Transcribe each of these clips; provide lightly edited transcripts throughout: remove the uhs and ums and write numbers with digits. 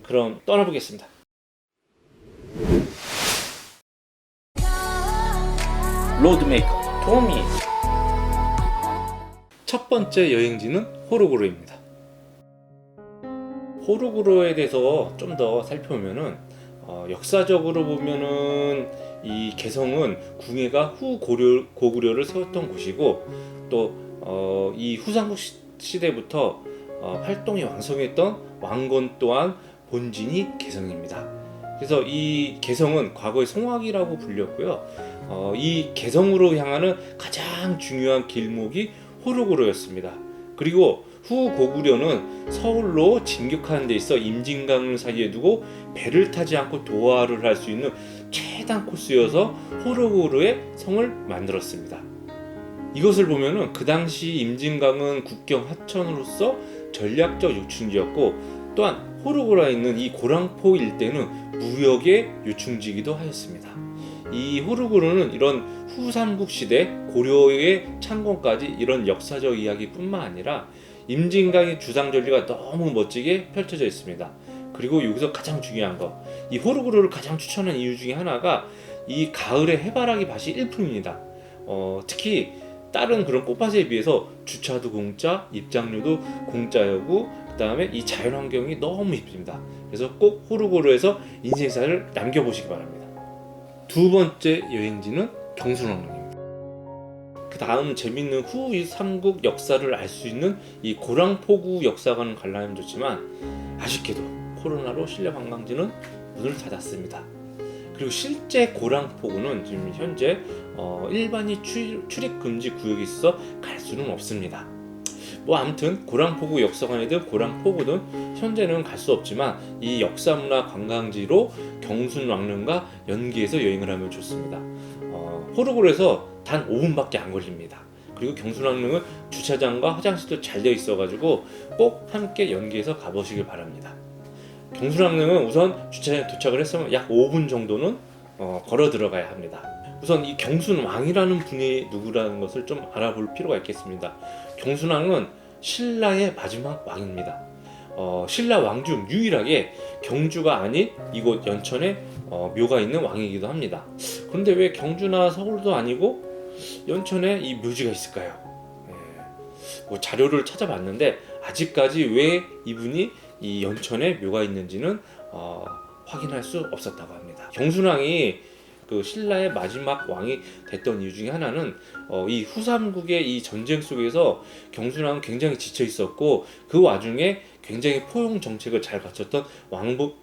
그럼 떠나보겠습니다. 로드메이커 토미. 첫 번째 여행지는 호로구로입니다. 호로구로에 대해서 좀 더 살펴보면은 역사적으로 보면은 이 개성은 궁예가 고구려를 세웠던 곳이고 또 이 후삼국 시대부터 활동이 왕성했던 왕건 또한 본진이 개성입니다. 그래서 이 개성은 과거의 송악이라고 불렸고요. 이 개성으로 향하는 가장 중요한 길목이 호로구로였습니다. 그리고 후 고구려는 서울로 진격하는 데 있어 임진강을 사이에 두고 배를 타지 않고 도하를 할 수 있는 최단 코스여서 호로구로의 성을 만들었습니다. 이것을 보면은 그 당시 임진강은 국경 하천으로서 전략적 요충지였고 또한 호로구로에 있는 이 고랑포 일대는 무역의 요충지이기도 하였습니다. 이 호로구로는 이런 후삼국 시대 고려의 창건까지 이런 역사적 이야기뿐만 아니라 임진강의 주상 전리가 너무 멋지게 펼쳐져 있습니다. 그리고 여기서 가장 중요한 거, 이 호로구로를 가장 추천한 이유 중에 하나가 이 가을의 해바라기 밭이 일품입니다. 특히 다른 그런 꽃밭에 비해서 주차도 공짜, 입장료도 공짜였고 그 다음에 이 자연환경이 너무 이쁩니다. 그래서 꼭 호로구로에서 인생사를 남겨보시기 바랍니다. 두 번째 여행지는 경순왕릉입니다. 그 다음 재밌는 후 삼국 역사를 알 수 있는 이 고랑포구 역사관을 가려면 좋지만 아쉽게도 코로나로 실내 관광지는 문을 닫았습니다. 그리고 실제 고랑포구는 지금 현재 일반이 출입 금지 구역이 있어 갈 수는 없습니다. 뭐 아무튼 고랑포구 역사관이든 고랑포구든 현재는 갈 수 없지만 이 역사문화 관광지로 경순왕릉과 연계해서 여행을 하면 좋습니다. 호로구로에서 단 5분밖에 안 걸립니다. 그리고 경순왕릉은 주차장과 화장실도 잘 되어 있어가지고 꼭 함께 연계해서 가보시길 바랍니다. 경순왕릉은 우선 주차장에 도착을 했으면 약 5분 정도는 걸어 들어가야 합니다. 우선 이 경순왕이라는 분이 누구라는 것을 좀 알아볼 필요가 있겠습니다. 경순왕은 신라의 마지막 왕입니다. 신라 왕 중 유일하게 경주가 아닌 이곳 연천에 묘가 있는 왕이기도 합니다. 그런데 왜 경주나 서울도 아니고 연천에 이 묘지가 있을까요? 뭐 자료를 찾아봤는데 아직까지 왜 이분이 이 연천에 묘가 있는지는 확인할 수 없었다고 합니다. 경순왕이 그 신라의 마지막 왕이 됐던 이유 중에 하나는 이 후삼국의 이 전쟁 속에서 경순왕은 굉장히 지쳐 있었고 그 와중에 굉장히 포용 정책을 잘 갖췄던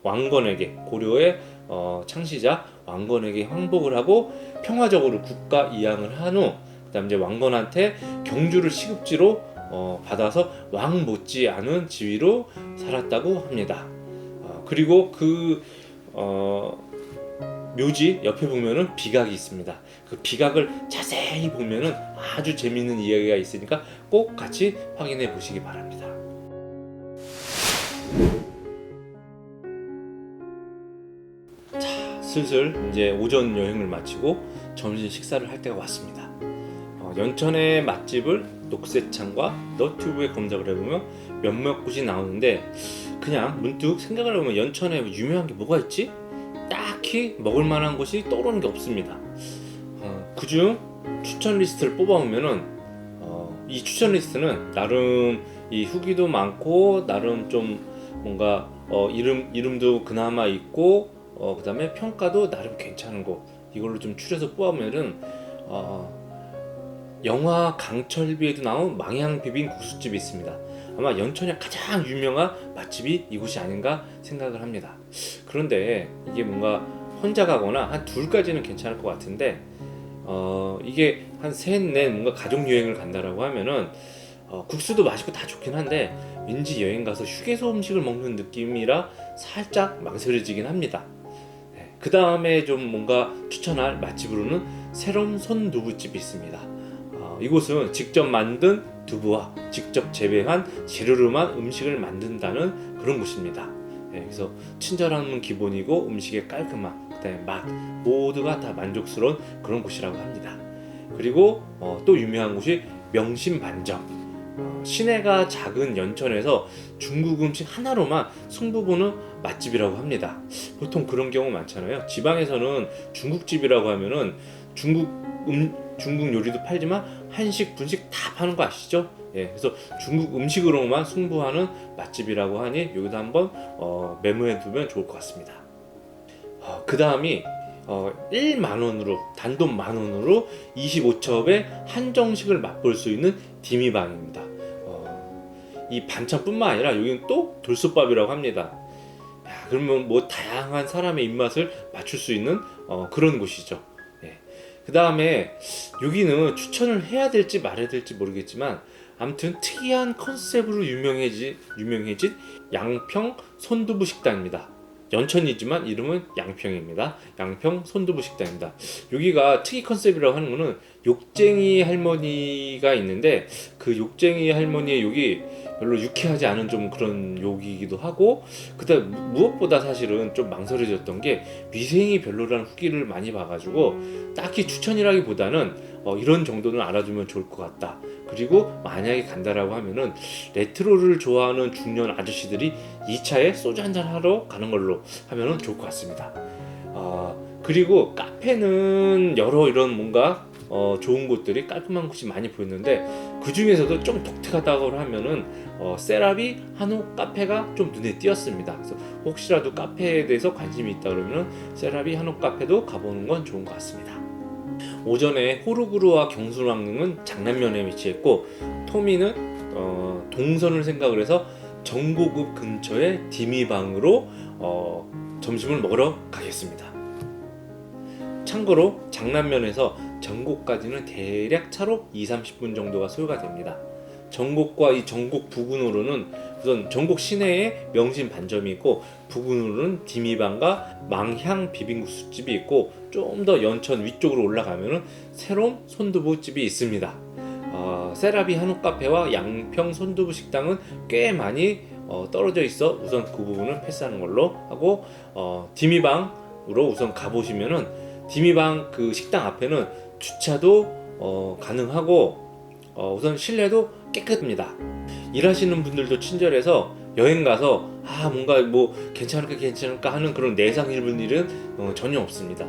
왕건에게 고려의 창시자 왕건에게 항복을 하고 평화적으로 국가 이양을 한 후 그다음 이제 왕건한테 경주를 시급지로 받아서 왕 못지않은 지위로 살았다고 합니다. 그리고 그 묘지 옆에 보면은 비각이 있습니다. 그 비각을 자세히 보면은 아주 재미있는 이야기가 있으니까 꼭 같이 확인해 보시기 바랍니다. 자, 슬슬 이제 오전 여행을 마치고 점심 식사를 할 때가 왔습니다. 연천의 맛집을 녹색창과 너튜브에 검색을 해보면 몇몇 곳이 나오는데 그냥 문득 생각을 해보면 연천에 유명한 게 뭐가 있지? 딱히 먹을 만한 곳이 떠오르는 게 없습니다. 그중 추천 리스트를 뽑아보면은 이 추천 리스트는 나름 이 후기도 많고 나름 좀 뭔가 이름도 그나마 있고 그 다음에 평가도 나름 괜찮은 곳 이걸로 좀 추려서 뽑아보면은 영화 강철비에도 나온 망향비빔 국수집이 있습니다. 아마 연천의 가장 유명한 맛집이 이곳이 아닌가 생각을 합니다. 그런데 이게 뭔가 혼자 가거나 한 둘까지는 괜찮을 것 같은데 이게 한 셋, 넷 뭔가 가족 여행을 간다라고 하면은 국수도 맛있고 다 좋긴 한데 왠지 여행 가서 휴게소 음식을 먹는 느낌이라 살짝 망설여지긴 합니다. 그 다음에 좀 뭔가 추천할 맛집으로는 새롬 손두부집이 있습니다. 이곳은 직접 만든 두부와 직접 재배한 재료로만 음식을 만든다는 그런 곳입니다. 그래서 친절함은 기본이고 음식의 깔끔함, 그다음에 맛 모두가 다 만족스러운 그런 곳이라고 합니다. 그리고 또 유명한 곳이 명심반점. 시내가 작은 연천에서 중국 음식 하나로만 승부 보는 맛집이라고 합니다. 보통 그런 경우 많잖아요. 지방에서는 중국집이라고 하면은 중국 요리도 팔지만 한식, 분식 다 파는 거 아시죠? 예, 그래서 중국 음식으로만 승부하는 맛집이라고 하니 여기도 한번 메모해 두면 좋을 것 같습니다. 그 다음이 1만 원으로, 단돈 만 원으로 25첩의 한정식을 맛볼 수 있는 디미방입니다. 이 반찬뿐만 아니라 여기는 또 돌솥밥이라고 합니다. 야, 그러면 뭐 다양한 사람의 입맛을 맞출 수 있는 그런 곳이죠. 예. 그 다음에 여기는 추천을 해야 될지 말아야 될지 모르겠지만 아무튼 특이한 컨셉으로 유명해진 양평 손두부 식당입니다. 연천이지만 이름은 양평입니다. 양평 손두부 식당입니다. 여기가 특이 컨셉이라고 하는 거는 욕쟁이 할머니가 있는데 그 욕쟁이 할머니의 욕이 별로 유쾌하지 않은 좀 그런 욕이기도 하고, 그다음 무엇보다 사실은 좀 망설여졌던 게 위생이 별로라는 후기를 많이 봐가지고 딱히 추천이라기보다는 이런 정도는 알아두면 좋을 것 같다. 그리고 만약에 간다라고 하면은 레트로를 좋아하는 중년 아저씨들이 2차에 소주 한잔 하러 가는 걸로 하면은 좋을 것 같습니다. 그리고 카페는 여러 이런 뭔가 좋은 곳들이 깔끔한 곳이 많이 보였는데 그 중에서도 좀 독특하다고 하면은 세라비 한옥 카페가 좀 눈에 띄었습니다. 그래서 혹시라도 카페에 대해서 관심이 있다 그러면은 세라비 한옥 카페도 가보는 건 좋은 것 같습니다. 오전에 호루그루와 경순왕릉은 장남면에 위치했고 토미는 동선을 생각을 해서 정고급 근처의 디미방으로 점심을 먹으러 가겠습니다. 참고로 장남면에서 정곡까지는 대략 차로 2-30분 정도가 소요가 됩니다. 정곡과 이 정곡 부근으로는 우선 정곡 시내에 명신 반점이 있고 부근으로는 디미방과 망향 비빔국수집이 있고 좀 더 연천 위쪽으로 올라가면은 새로운 손두부집이 있습니다. 세라비 한옥 카페와 양평 손두부 식당은 꽤 많이 떨어져 있어 우선 그 부분은 패스하는 걸로 하고 디미방으로 우선 가보시면은 디미방 그 식당 앞에는 주차도 가능하고 우선 실내도 깨끗합니다. 일하시는 분들도 친절해서 여행 가서 뭔가 뭐 괜찮을까 하는 그런 내상 입은 일은 전혀 없습니다.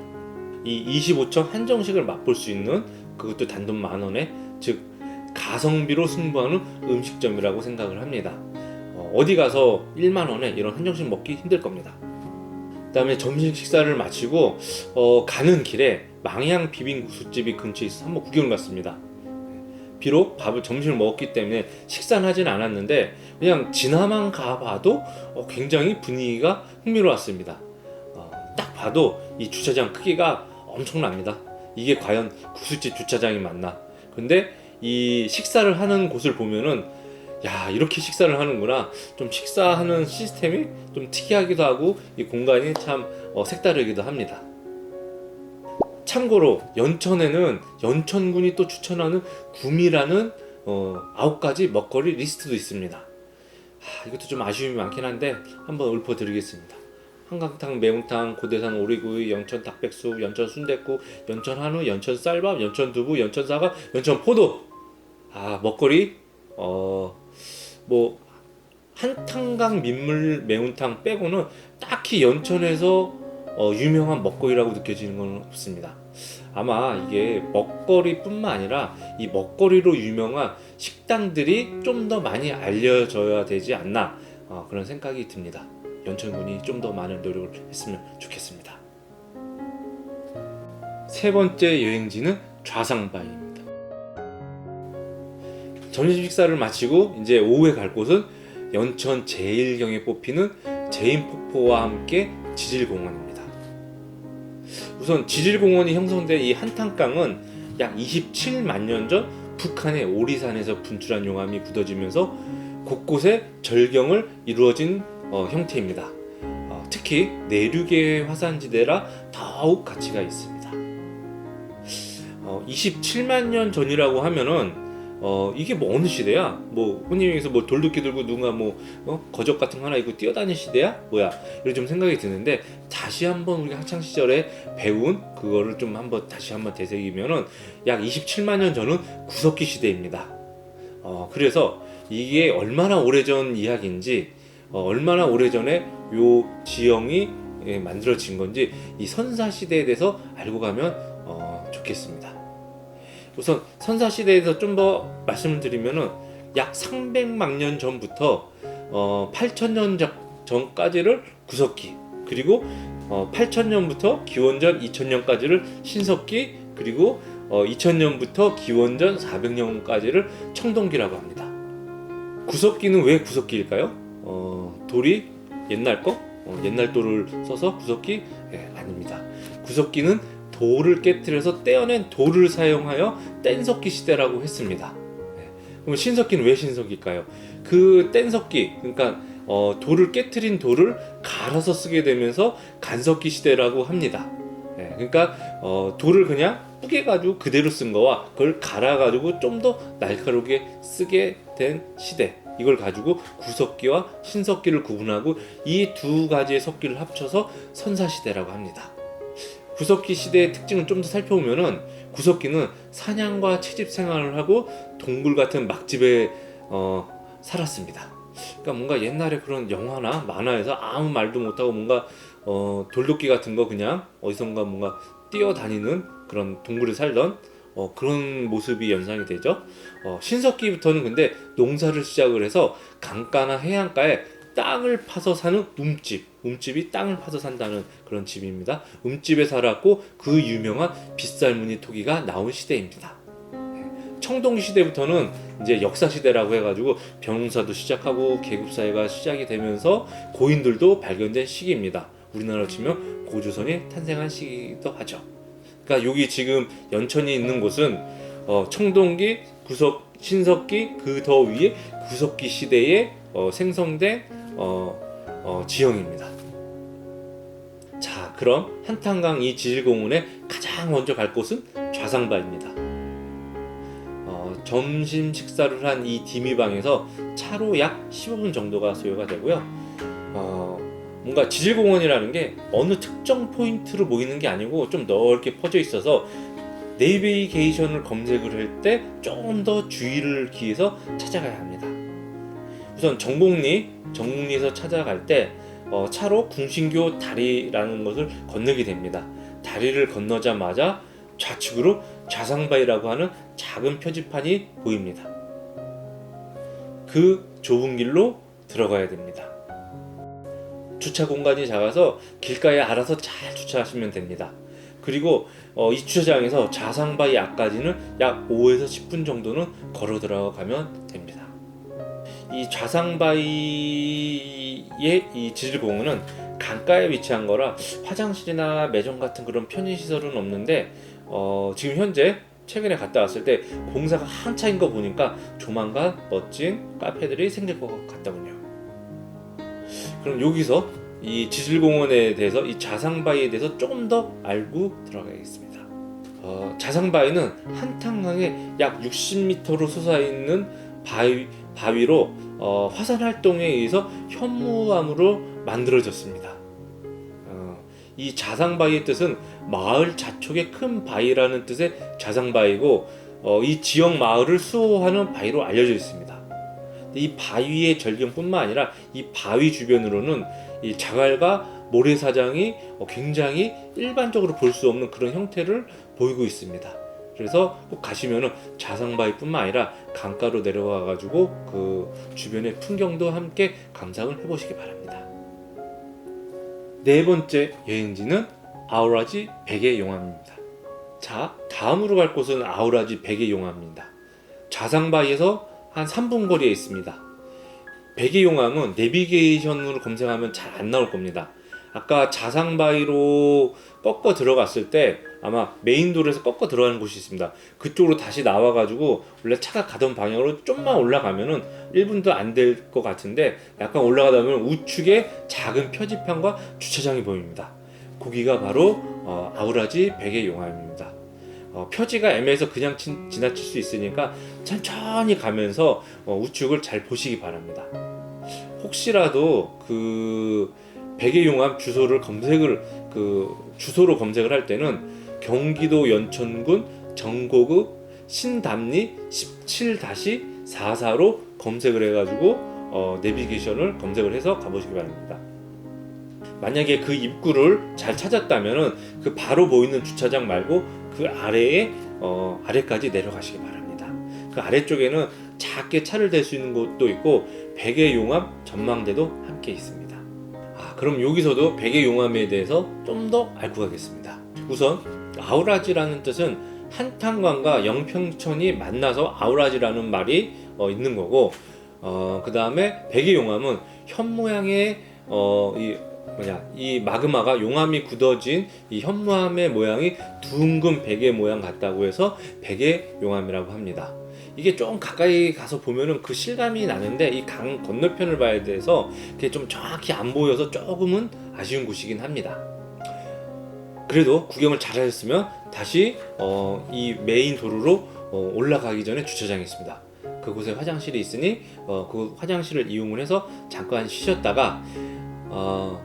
이 25첩 한정식을 맛볼 수 있는 그것도 단돈 만 원에 즉 가성비로 승부하는 음식점이라고 생각을 합니다. 어디 가서 1만 원에 이런 한정식 먹기 힘들 겁니다. 그 다음에 점심 식사를 마치고 가는 길에 망향 비빔국수집이 근처에 있어서 한번 구경을 갔습니다. 비록 점심을 먹었기 때문에 식사는 하진 않았는데 그냥 지나만 가봐도 굉장히 분위기가 흥미로웠습니다. 딱 봐도 이 주차장 크기가 엄청납니다. 이게 과연 국수집 주차장이 맞나? 근데 이 식사를 하는 곳을 보면은 야, 이렇게 식사를 하는구나. 좀 식사하는 시스템이 좀 특이하기도 하고 이 공간이 참 색다르기도 합니다. 참고로 연천에는 연천군이 또 추천하는 구미라는 9가지 먹거리 리스트도 있습니다. 이것도 좀 아쉬움이 많긴 한데 한번 읊어드리겠습니다. 한강탕, 매운탕, 고대산 오리구이, 연천 닭백숙, 연천 순댓국, 연천 한우, 연천 쌀밥, 연천 두부, 연천 사과, 연천 포도. 먹거리 뭐 한탄강 민물 매운탕 빼고는 딱히 연천에서 유명한 먹거리라고 느껴지는 건 없습니다. 아마 이게 먹거리뿐만 아니라 이 먹거리로 유명한 식당들이 좀 더 많이 알려져야 되지 않나 그런 생각이 듭니다. 연천군이 좀 더 많은 노력을 했으면 좋겠습니다. 세 번째 여행지는 좌상바위입니다. 점심 식사를 마치고 이제 오후에 갈 곳은 연천 제1경에 뽑히는 제인폭포와 함께 지질공원입니다. 우선 지질공원이 형성된 이 한탄강은 약 27만 년 전 북한의 오리산에서 분출한 용암이 굳어지면서 곳곳에 절경을 이루어진 형태입니다. 특히 내륙의 화산지대라 더욱 가치가 있습니다. 27만 년 전이라고 하면은 이게 뭐 어느 시대야? 뭐 흔히에서 뭐 돌도끼 들고 누가 거적 같은 거 하나 입고 뛰어다니는 시대야? 뭐야? 이런 좀 생각이 드는데 다시 한번 우리가 학창 시절에 배운 그거를 좀 다시 한번 되새기면은 약 27만 년 전은 구석기 시대입니다. 그래서 이게 얼마나 오래전 이야기인지 얼마나 오래전에 요 지형이 만들어진 건지 이 선사시대에 대해서 알고 가면 좋겠습니다. 우선 선사시대에서 좀 더 말씀을 드리면은 약 300만 년 전부터 8,000년 전까지를 구석기, 그리고 8,000년부터 기원전 2,000년까지를 신석기, 그리고 2,000년부터 기원전 400년까지를 청동기라고 합니다. 구석기는 왜 구석기일까요? 돌이 옛날 거? 옛날 돌을 써서 구석기? 아닙니다. 구석기는 돌을 깨뜨려서 떼어낸 돌을 사용하여 뗀석기 시대라고 했습니다. 그럼 신석기는 왜 신석기일까요? 그 뗀석기, 그러니까 돌을 깨뜨린 돌을 갈아서 쓰게 되면서 간석기 시대라고 합니다. 그러니까 돌을 그냥 뿌개가지고 그대로 쓴 거와 그걸 갈아가지고 좀 더 날카롭게 쓰게 된 시대, 이걸 가지고 구석기와 신석기를 구분하고 이 두 가지의 석기를 합쳐서 선사시대라고 합니다. 구석기 시대의 특징을 좀 더 살펴보면은 구석기는 사냥과 채집 생활을 하고 동굴 같은 막집에 살았습니다. 그러니까 뭔가 옛날에 그런 영화나 만화에서 아무 말도 못하고 뭔가 돌도끼 같은 거 그냥 어디선가 뭔가 뛰어다니는 그런 동굴에 살던 그런 모습이 연상이 되죠. 신석기부터는 근데 농사를 시작을 해서 강가나 해안가에 땅을 파서 사는 움집이 땅을 파서 산다는 그런 집입니다. 움집에 살았고 그 유명한 빗살무늬 토기가 나온 시대입니다. 청동 시대부터는 이제 역사 시대라고 해가지고 병사도 시작하고 계급사회가 시작이 되면서 고인들도 발견된 시기입니다. 우리나라로 치면 고조선이 탄생한 시기이기도 하죠. 그러니까 여기 지금 연천이 있는 곳은 청동기, 신석기, 그 더 위에 구석기 시대에 생성된 지형입니다. 자, 그럼 한탄강 이 지질공원에 가장 먼저 갈 곳은 좌상바입니다. 점심 식사를 한 이 디미방에서 차로 약 15분 정도가 소요가 되고요. 뭔가 지질공원이라는 게 어느 특정 포인트로 모이는 게 아니고 좀 넓게 퍼져 있어서 내비게이션을 검색을 할 때 좀 더 주의를 기해서 찾아가야 합니다. 우선 정곡리에서 찾아갈 때 차로 궁신교 다리라는 것을 건너게 됩니다. 다리를 건너자마자 좌측으로 좌상바위라고 하는 작은 표지판이 보입니다. 그 좁은 길로 들어가야 됩니다. 주차 공간이 작아서 길가에 알아서 잘 주차하시면 됩니다. 그리고 이 주차장에서 좌상바위 앞까지는 약 5에서 10분 정도는 걸어 들어가면 됩니다. 이 좌상바위의 이 지질공원은 강가에 위치한 거라 화장실이나 매점 같은 그런 편의시설은 없는데 지금 현재 최근에 갔다 왔을 때 공사가 한창인 거 보니까 조만간 멋진 카페들이 생길 것 같더군요. 그럼 여기서 이 지질공원에 대해서, 이 좌상바위에 대해서 조금 더 알고 들어가겠습니다. 좌상바위는 한탄강에 약 60m로 솟아있는 바위로 화산 활동에 의해서 현무암으로 만들어졌습니다. 이 좌상바위의 뜻은 마을 자촉의 큰 바위라는 뜻의 좌상바위고 이 지역 마을을 수호하는 바위로 알려져 있습니다. 이 바위의 절경뿐만 아니라 이 바위 주변으로는 이 자갈과 모래사장이 굉장히 일반적으로 볼 수 없는 그런 형태를 보이고 있습니다. 그래서 꼭 가시면은 좌상바위뿐만 아니라 강가로 내려가 가지고 그 주변의 풍경도 함께 감상을 해보시기 바랍니다. 네 번째 여행지는 아우라지 백의용암입니다. 자, 다음으로 갈 곳은 아우라지 백의용암입니다. 좌상바위에서 한 3분 거리에 있습니다. 백의용암은 내비게이션으로 검색하면 잘 안 나올 겁니다. 아까 좌상바위로 꺾어 들어갔을 때 아마 메인도로에서 꺾어 들어가는 곳이 있습니다. 그쪽으로 다시 나와가지고 원래 차가 가던 방향으로 좀만 올라가면은 1분도 안 될 것 같은데 약간 올라가다 보면 우측에 작은 표지판과 주차장이 보입니다. 거기가 바로 아우라지 백의용암입니다. 표지가 애매해서 그냥 지나칠 수 있으니까 천천히 가면서 우측을 잘 보시기 바랍니다. 혹시라도 그 백의용암 주소로 검색을 할 때는 경기도 연천군 정곡읍 신담리 17-44로 검색을 해가지고 내비게이션을 검색을 해서 가보시기 바랍니다. 만약에 그 입구를 잘 찾았다면은 그 바로 보이는 주차장 말고 그 아래에 아래까지 내려가시기 바랍니다. 그 아래쪽에는 작게 차를 댈 수 있는 곳도 있고 베개 용암 전망대도 함께 있습니다. 그럼 여기서도 베개 용암에 대해서 좀 더 알고 가겠습니다. 우선 아우라지라는 뜻은 한탄광과 영평천이 만나서 아우라지라는 말이 있는 거고, 그 다음에 베개 용암은 현 모양의 이 마그마가 용암이 굳어진 이 현무암의 모양이 둥근 베개 모양 같다고 해서 베개 용암이라고 합니다. 이게 좀 가까이 가서 보면은 그 실감이 나는데 이 강 건너편을 봐야 돼서 그게 좀 정확히 안 보여서 조금은 아쉬운 곳이긴 합니다. 그래도 구경을 잘 하셨으면 다시 이 메인 도로로 올라가기 전에 주차장이 있습니다. 그곳에 화장실이 있으니 그 화장실을 이용을 해서 잠깐 쉬셨다가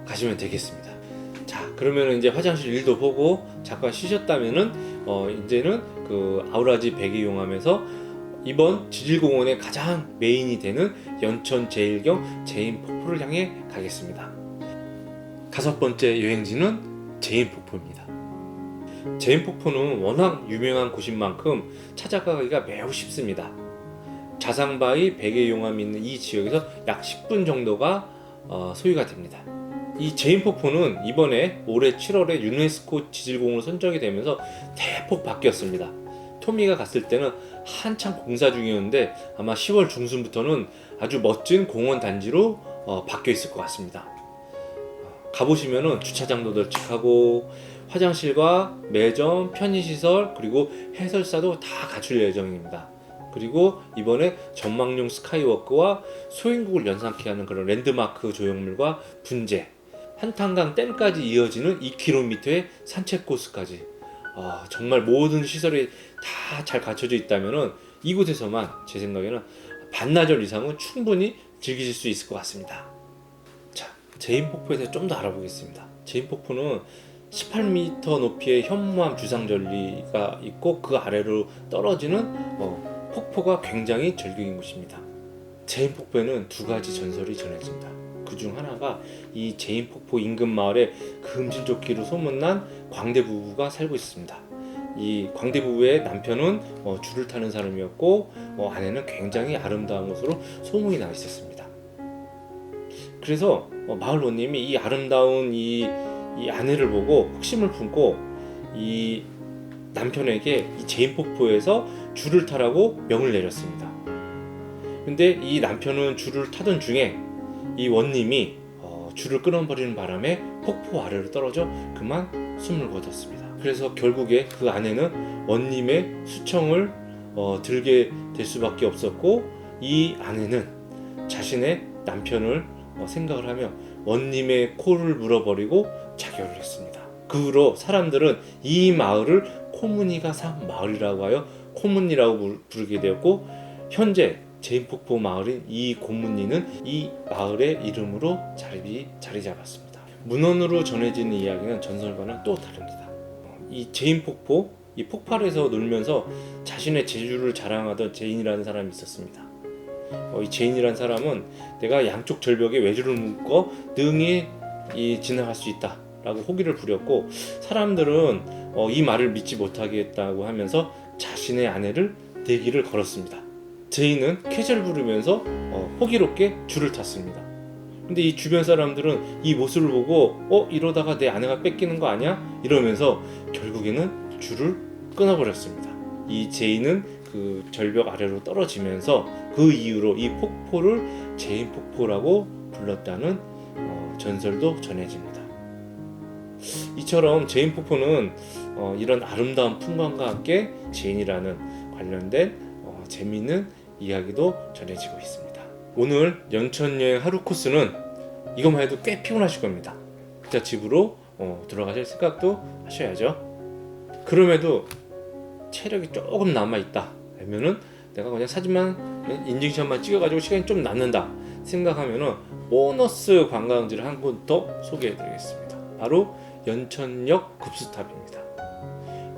가시면 되겠습니다. 자, 그러면 이제 화장실 일도 보고 잠깐 쉬셨다면은 이제는 그 아우라지 베개 용암에서 이번 지질공원의 가장 메인이 되는 연천 제일경 제인폭포를 향해 가겠습니다. 5번째 여행지는 제인폭포입니다. 제인폭포는 워낙 유명한 곳인 만큼 찾아가기가 매우 쉽습니다. 자상바위 베개 용암이 있는 이 지역에서 약 10분 정도가 소요가 됩니다. 이 제인폭포는 이번에 올해 7월에 유네스코 지질공원으로 선정이 되면서 대폭 바뀌었습니다. 토미가 갔을 때는 한창 공사 중이었는데 아마 10월 중순부터는 아주 멋진 공원 단지로 바뀌어 있을 것 같습니다. 가보시면은 주차장도 널찍하고 화장실과 매점, 편의시설 그리고 해설사도 다 갖출 예정입니다. 그리고 이번에 전망용 스카이워크와 소행국을 연상케 하는 그런 랜드마크 조형물과 분재, 한탄강 댐까지 이어지는 2km의 산책 코스까지 정말 모든 시설이 다 잘 갖춰져 있다면은 이곳에서만 제 생각에는 반나절 이상은 충분히 즐기실 수 있을 것 같습니다. 자, 제인폭포에 대해서 좀 더 알아보겠습니다. 제인폭포는 18m 높이의 현무암 주상절리가 있고 그 아래로 떨어지는 폭포가 굉장히 절경인 곳입니다. 제인폭포에는 두 가지 전설이 전해집니다. 그 중 하나가 이 제인폭포 인근 마을에 금실조끼로 소문난 광대 부부가 살고 있습니다. 이 광대 부부의 남편은 줄을 타는 사람이었고 아내는 굉장히 아름다운 것으로 소문이 나 있었습니다. 그래서 마을 노님이 이 아름다운 이 아내를 보고 혹심을 품고 이 남편에게 이 제인폭포에서 줄을 타라고 명을 내렸습니다. 근데 이 남편은 줄을 타던 중에 이 원님이 줄을 끊어버리는 바람에 폭포 아래로 떨어져 그만 숨을 거뒀습니다. 그래서 결국에 그 아내는 원님의 수청을 들게 될 수밖에 없었고 이 아내는 자신의 남편을 생각을 하며 원님의 코를 물어버리고 자결을 했습니다. 그 후로 사람들은 이 마을을 코문이가 산 마을이라고 하여 코문리라고 부르게 되었고 현재 제인폭포 마을인 이 고문리는 이 마을의 이름으로 자리 잡았습니다. 문헌으로 전해지는 이야기는 전설과는 또 다릅니다. 이 제인폭포, 이 폭발에서 놀면서 자신의 재주를 자랑하던 제인이라는 사람이 있었습니다. 이 제인이라는 사람은 내가 양쪽 절벽에 외줄을 묶어 능히 지나갈 수 있다 라고 호기를 부렸고 사람들은 이 말을 믿지 못하겠다고 하면서 자신의 아내를 내기를 걸었습니다. 제인은 쾌재를 부르면서 호기롭게 줄을 탔습니다. 근데 이 주변 사람들은 이 모습을 보고 이러다가 내 아내가 뺏기는 거 아니야? 이러면서 결국에는 줄을 끊어버렸습니다. 이 제인은 그 절벽 아래로 떨어지면서 그 이후로 이 폭포를 제인폭포라고 불렀다는 전설도 전해집니다. 이처럼 제인폭포는 이런 아름다운 풍광과 함께 제인이라는 관련된 재미있는 이야기도 전해지고 있습니다. 오늘 연천여행 하루 코스는 이것만 해도 꽤 피곤하실 겁니다. 그때 집으로 들어가실 생각도 하셔야죠. 그럼에도 체력이 조금 남아있다 하면은 내가 그냥 사진만 인증샷만 찍어가지고 시간이 좀 남는다 생각하면은 보너스 관광지를 한 곳 더 소개해드리겠습니다. 바로 연천역 급수탑입니다.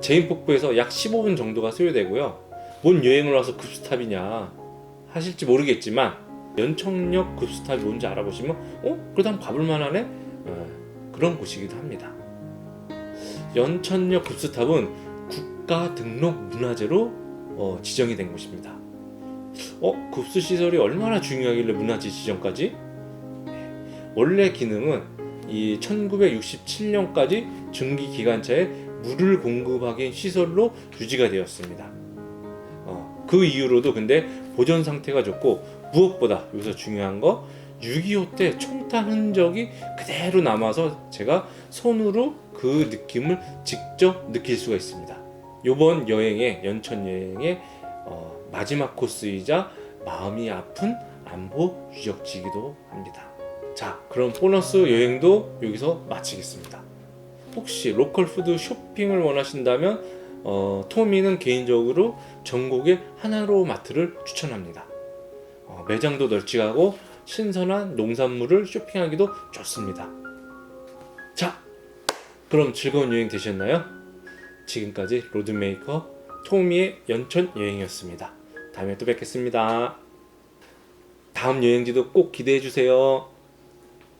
제인폭포에서 약 15분 정도가 소요되고요. 뭔 여행을 와서 급수탑이냐 하실지 모르겠지만 연천역 급수탑이 뭔지 알아보시면 그래도 한번 가볼 만하네? 그런 곳이기도 합니다. 연천역 급수탑은 국가 등록 문화재로 지정이 된 곳입니다. 급수 시설이 얼마나 중요하길래 문화재 지정까지? 원래 기능은 이 1967년까지 증기 기관차에 물을 공급하기 위한 시설로 유지가 되었습니다. 그 이후로도 근데 보존 상태가 좋고, 무엇보다 여기서 중요한 거 6.25 때 총탄 흔적이 그대로 남아서 제가 손으로 그 느낌을 직접 느낄 수가 있습니다. 이번 여행의 연천 여행의 마지막 코스이자 마음이 아픈 안보 유적지이기도 합니다. 자, 그럼 보너스 여행도 여기서 마치겠습니다. 혹시 로컬 푸드 쇼핑을 원하신다면 토미는 개인적으로 전국의 하나로 마트를 추천합니다. 매장도 널찍하고 신선한 농산물을 쇼핑하기도 좋습니다. 자, 그럼 즐거운 여행 되셨나요? 지금까지 로드메이커 토미의 연천 여행이었습니다. 다음에 또 뵙겠습니다. 다음 여행지도 꼭 기대해 주세요.